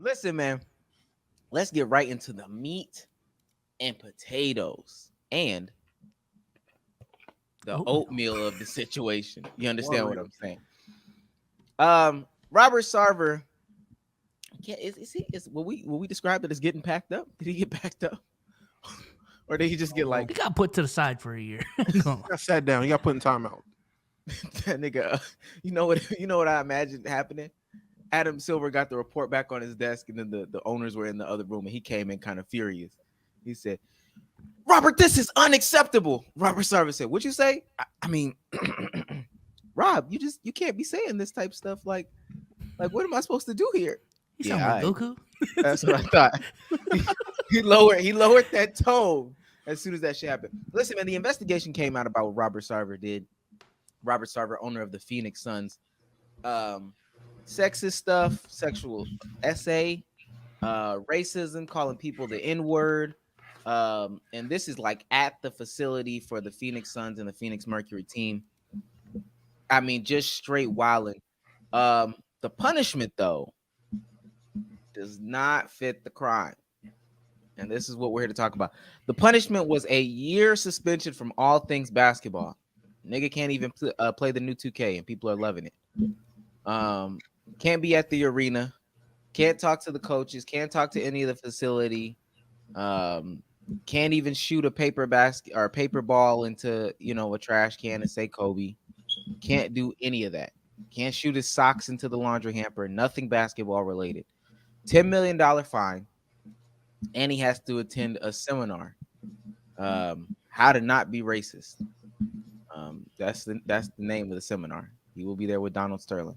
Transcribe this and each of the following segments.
Listen, man, let's get right into the meat and potatoes and the Oatmeal. oatmeal of the situation. You understand what Warrior. I'm saying? Robert Sarver, is he is will we describe it as getting packed up? Did he get packed up? Or did he just get like He got put to the side for a year. No. Got sat down. He got put in timeout. that nigga? You know what I imagined happening? Adam Silver got the report back on his desk, and then the owners were in the other room, and he came in kind of furious. He said, "Robert, this is unacceptable." Robert Sarver said, "What'd you say?" I mean, Rob, you can't be saying this type of stuff. Like what am I supposed to do here? He sound Yeah, like Goku. that's what I thought. he lowered that tone as soon as that shit happened. Listen, man, the investigation came out about what Robert Sarver did. Robert Sarver, owner of the Phoenix Suns, sexist stuff, sexual essay, racism, calling people the N word. And this is like at the facility for the Phoenix Suns and the Phoenix Mercury team. I mean, just straight wilding. The punishment though does not fit the crime. And this is what we're here to talk about. The punishment was a year suspension from all things basketball. Nigga can't even play the new 2K, and people are loving it. Can't be at the arena. Can't talk to the coaches. Can't talk to any of the facility. Can't even shoot a paper basket or a paper ball into a trash can and say Kobe. Can't do any of that. Can't shoot his socks into the laundry hamper. Nothing basketball related. $10 million fine, and he has to attend a seminar. How to not be racist. That's the name of the seminar. He will be there with Donald Sterling.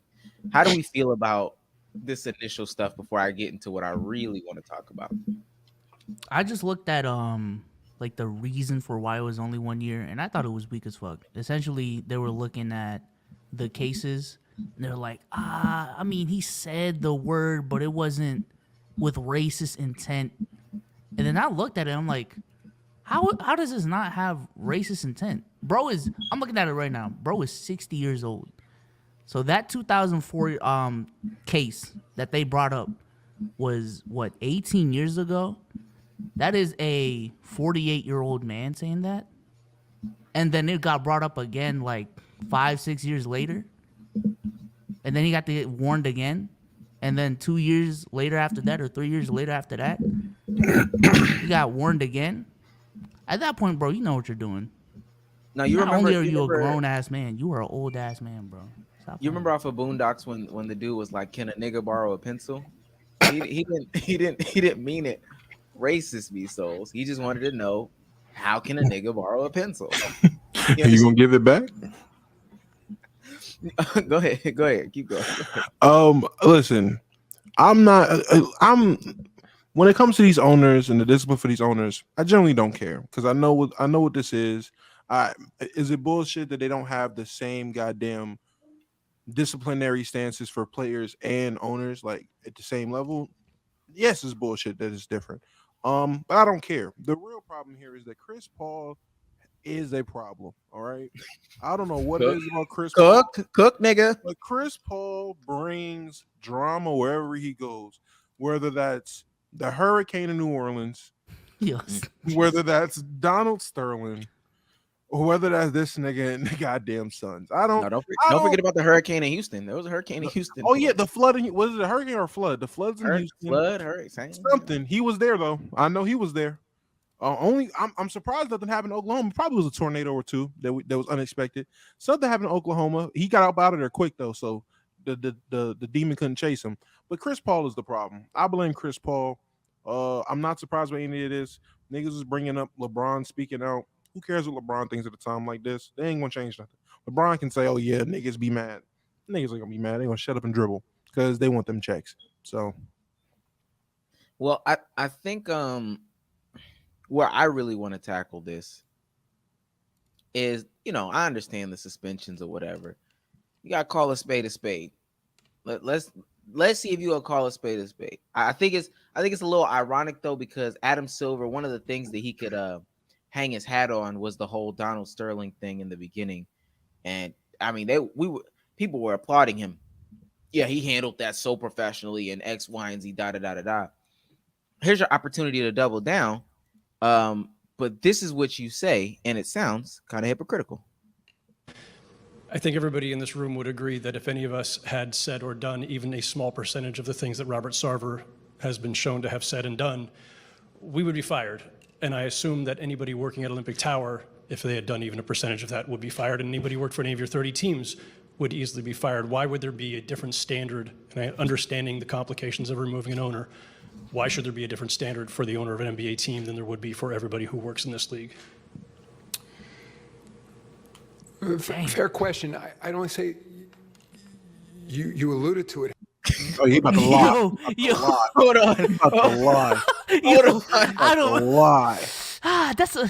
How do we feel about this initial stuff before I get into what I really want to talk about? I just looked at like the reason for why it was only 1 year, and I thought it was weak as fuck. Essentially, they were looking at the cases, and they're like, I mean, he said the word, but it wasn't with racist intent. And then I looked at it, I'm like, how does this not have racist intent? I'm looking at it right now. Bro is 60 years old. So that 2004 case that they brought up was what, 18 years ago? That is a 48-year-old man saying that. And then it got brought up again like 5-6 years later. And then he got to get warned again. And then 2 years later after that, or 3 years later after that, he got warned again. At that point, bro, you know what you're doing. Now you Not remember? only are you a grown ass man, you are an old ass man, bro. Stop You playing. remember off of Boondocks when the dude was like, "Can a nigga borrow a pencil?" He didn't mean it racist, me souls. He just wanted to know, how can a nigga borrow a pencil? You gonna give it back? Go ahead, keep going. Listen, I'm not. I'm when it comes to these owners and the discipline for these owners, I generally don't care because I know what this is. Is it bullshit that they don't have the same goddamn disciplinary stances for players and owners like at the same level? Yes, it's bullshit that it's different. But I don't care. The real problem here is that Chris Paul is a problem. All right. I don't know what it Cook, is about Chris Paul, cook, nigga. but Chris Paul brings drama wherever he goes, whether that's the hurricane in New Orleans, Yes. whether that's Donald Sterling, or whether that's this nigga and the goddamn Suns. No, don't forget about the hurricane in Houston. There was a hurricane in Houston. Oh yeah, the flood. Was it a hurricane or a flood? The floods in Houston. Flood, hurricane. Something. He was there though. I know he was there. Only I'm surprised nothing happened in Oklahoma. Probably was a tornado or two that was unexpected. Something happened in Oklahoma. He got out of there quick though, so the demon couldn't chase him. But Chris Paul is the problem. I blame Chris Paul. I'm not surprised by any of this. Niggas is bringing up LeBron speaking out. Who cares what LeBron thinks at a time like this? They ain't gonna change nothing. LeBron can say, "Oh yeah, niggas be mad." Niggas ain't gonna be mad. They gonna shut up and dribble because they want them checks. So, well, I think where I really want to tackle this is, I understand the suspensions or whatever. You gotta call a spade a spade. Let's see if you gonna call a spade a spade. I think it's a little ironic though, because Adam Silver, one of the things that he could hang his hat on was the whole Donald Sterling thing in the beginning, and I mean people were applauding him yeah, he handled that so professionally and X, Y, and Z, da da da da da. Here's your opportunity to double down. But this is what you say, and it sounds kind of hypocritical. I think everybody in this room would agree that if any of us had said or done even a small percentage of the things that Robert Sarver has been shown to have said and done, we would be fired. And I assume that anybody working at Olympic Tower, if they had done even a percentage of that, would be fired. And anybody who worked for any of your 30 teams would easily be fired. Why would there be a different standard? And understanding the complications of removing an owner, why should there be a different standard for the owner of an NBA team than there would be for everybody who works in this league? Fair question. I don't say you alluded to it. Oh, he about to lie. Yo, Hold on. About to lie. Hold on. I don't. Lie. That's a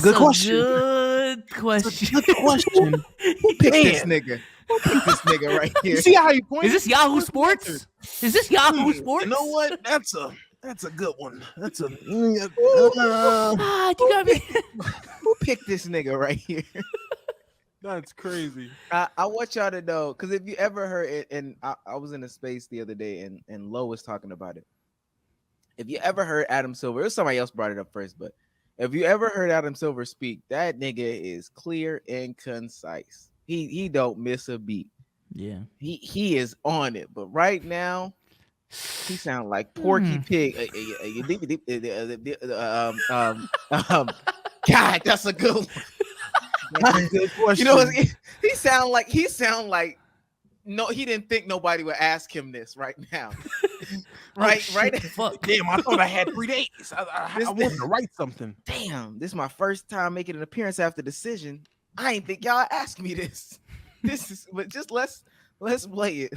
good question. Good question. Good question. Who picked this nigga? Who picked this nigga right here? You see how he points? Is this Yahoo Sports? Is this Yahoo Sports? You know what? That's a good one. That's a. You got me. Who picked this nigga right here? That's crazy. I want y'all to know, because if you ever heard it, and I was in a space the other day, and Lo was talking about it. If you ever heard Adam Silver, it was somebody else brought it up first, but if you ever heard Adam Silver speak, that nigga is clear and concise. He don't miss a beat. Yeah. He is on it. But right now, he sound like Porky Pig. God, that's a good one. That's a good question. You know, he sound like no, he didn't think nobody would ask him this right now. Right. Fuck. Damn, I thought I had 3 days. I wanted to write something. Damn, this is my first time making an appearance after decision. I ain't think y'all asked me this. But just let's play it.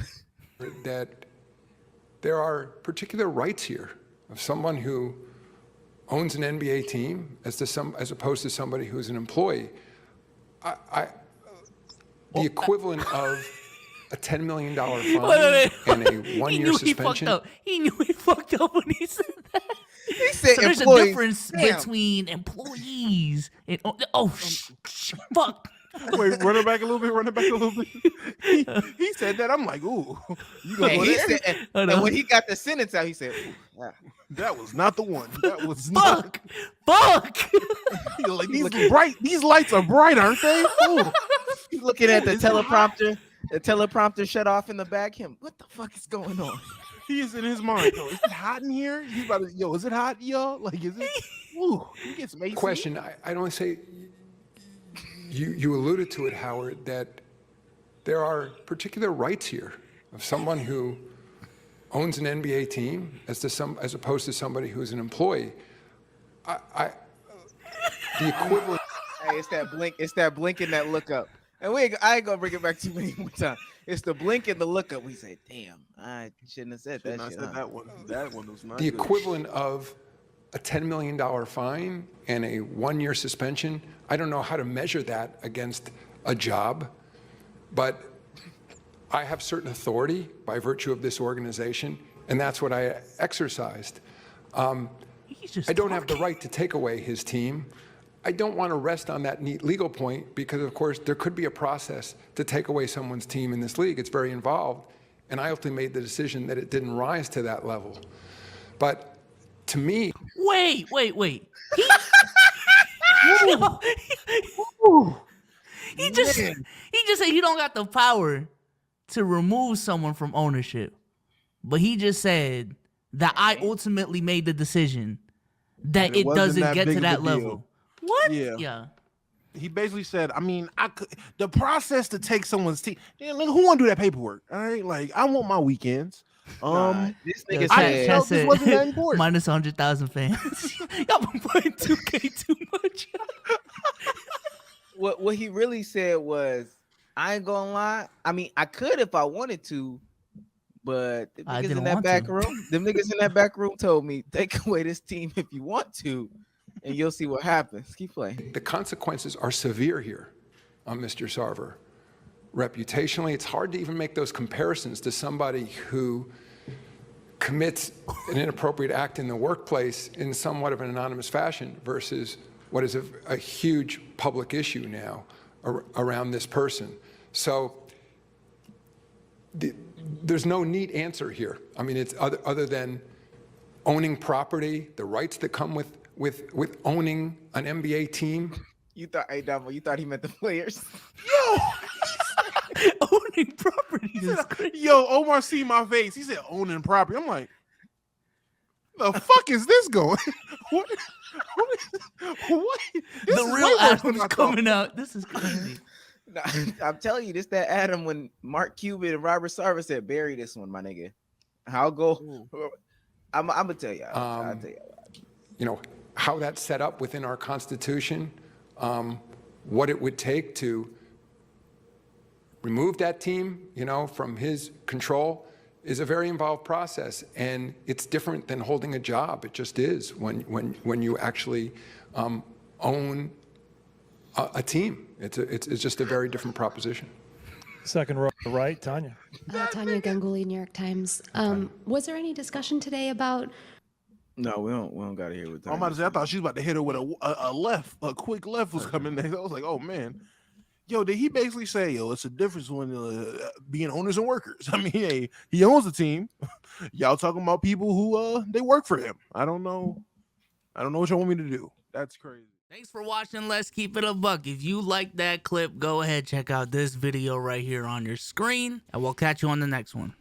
That there are particular rights here of someone who owns an NBA team as opposed to somebody who's an employee. The equivalent of a $10 million fine and a 1 year suspension. He knew he fucked up when he said that. He said So there's a employees. difference Damn. between employees and fuck. Wait, run it back a little bit. He said that. I'm like, ooh, you gonna And, go he there? said, and when he got the sentence out, he said, ooh, ah. That was not the one. That was not. Fuck. Like, these lights are bright, aren't they? Ooh. He's looking at the Is it hot? teleprompter. The teleprompter shut off in the back. What the fuck is going on? He is in his mind. Yo, is it hot in here? He's about to, yo, is it hot, yo? Like, is it? Ooh, you get some AC. Question. I don't say. You alluded to it, Howard, that there are particular rights here of someone who owns an NBA team as opposed to somebody who's an employee. The equivalent. Hey, it's that blink. It's that blink and that look up. And I ain't gonna bring it back too many more times. It's the blink and the look up. We say, damn, I shouldn't have said that. Shit, huh? That one. That one was not The good. equivalent of a $10 million fine and a 1 year suspension. I don't know how to measure that against a job, but I have certain authority by virtue of this organization, and that's what I exercised. He's just I don't have the talking. right to take away his team. I don't want to rest on that neat legal point because, of course, there could be a process to take away someone's team in this league. It's very involved, and I ultimately made the decision that it didn't rise to that level. But to me, Wait. He just said you don't got the power to remove someone from ownership. But he just said that I ultimately made the decision that And it it wasn't doesn't that get big to of a that deal. level. What? Yeah. He basically said, I mean, the process to take someone's team. Yeah, look, who want to do that paperwork? All right, like I want my weekends. This nigga Yeah, said, felt this wasn't that important. minus 100,000 fans. Y'all been playing 2K too much. what he really said was, I ain't gonna lie. I mean, I could if I wanted to, but the I niggas didn't in that want back to. room, them niggas in that back room told me, take away this team if you want to, and you'll see what happens. Keep playing. the consequences are severe here on Mr. Sarver. Reputationally, it's hard to even make those comparisons to somebody who commits an inappropriate act in the workplace in somewhat of an anonymous fashion versus what is a huge public issue now around this person. So there's no neat answer here. I mean, it's other than owning property, the rights that come with owning an NBA team. You thought, hey, Damo, you thought he meant the players? Owning property is crazy. Yo, Omar see my face. He said owning property. I'm like, the fuck is this going? What? What? This The is real way worse than Adam's I thought. coming out. This is crazy. Nah, I'm telling you, this that Adam when Mark Cuban and Robert Sarver said, bury this one, my nigga. I'll go. I'm gonna tell you. I'll tell you. You know, how that's set up within our Constitution, what it would take to remove that team, you know, from his control is a very involved process. And it's different than holding a job. It just is when you actually own a team. It's just a very different proposition. Second row, right, Tanya. Tanya Ganguly, New York Times. Was there any discussion today about? No, we don't gotta hear what. I'm about to say, I thought she was about to hit her with a left, a quick left was coming next. I was like, oh man. Yo, did he basically say, yo, it's a difference when being owners and workers? I mean, hey, he owns the team. Y'all talking about people who they work for him. I don't know what y'all want me to do. That's crazy. Thanks for watching. Let's keep it a buck. If you like that clip, go ahead, check out this video right here on your screen, and we'll catch you on the next one.